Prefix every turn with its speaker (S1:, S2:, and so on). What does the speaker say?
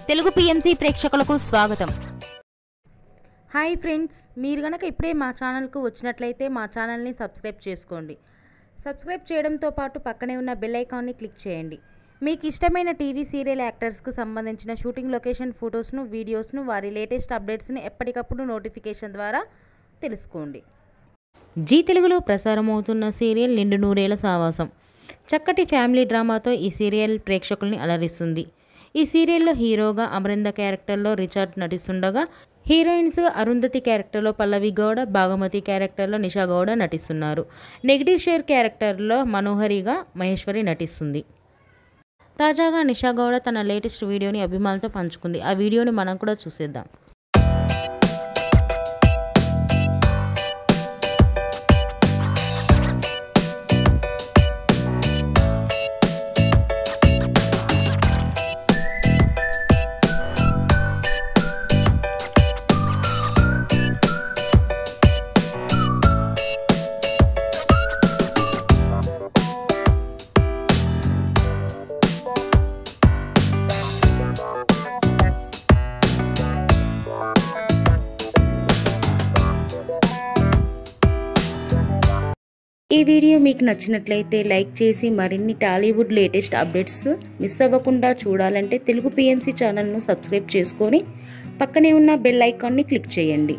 S1: Telugu PMC ప్రేక్షకులకు స్వాగతం.
S2: Hi friends, మీరు గనక ఇప్పుడే మా ఛానల్కు వచ్చినట్లయితే మా ఛానల్ని సబ్స్క్రైబ్ చేసుకోండి. సబ్స్క్రైబ్ చేయడంతో పాటు పక్కనే ఉన్న బెల్ ఐకాన్ని క్లిక్ చేయండి. మీకు ఇష్టమైన టీవీ సీరియల్ యాక్టర్స్కు సంబంధించిన షూటింగ్ లొకేషన్ ఫొటోస్ను, వీడియోస్ను, వారి లేటెస్ట్ అప్డేట్స్ని ఎప్పటికప్పుడు నోటిఫికేషన్ ద్వారా తెలుసుకోండి. జీ తెలుగులో ప్రసారమవుతున్న సీరియల్ నిండు నూరేళ్ల సావాసం చక్కటి ఫ్యామిలీ డ్రామాతో ఈ సీరియల్ ప్రేక్షకుల్ని అలరిస్తుంది. ఈ సీరియల్లో హీరోగా అమరింద క్యారెక్టర్లో రిచర్డ్ నటిస్తుండగా, హీరోయిన్స్ అరుంధతి క్యారెక్టర్లో పల్లవి గౌడ, భాగమతి క్యారెక్టర్లో నిషా గౌడ నటిస్తున్నారు. నెగిటివ్ షేర్ క్యారెక్టర్లో మనోహరిగా మహేశ్వరి నటిస్తుంది. తాజాగా నిషా గౌడ తన లేటెస్ట్ వీడియోని అభిమానులతో పంచుకుంది. ఆ వీడియోని మనం కూడా చూసేద్దాం. ఈ వీడియో మీకు నచ్చినట్లయితే లైక్ చేసి మరిన్ని టాలీవుడ్ లేటెస్ట్ అప్డేట్స్ మిస్ అవ్వకుండా చూడాలంటే తెలుగు పిఎంసి ఛానల్ను సబ్స్క్రైబ్ చేసుకొని పక్కనే ఉన్న బెల్ ఐకాన్ని క్లిక్ చేయండి.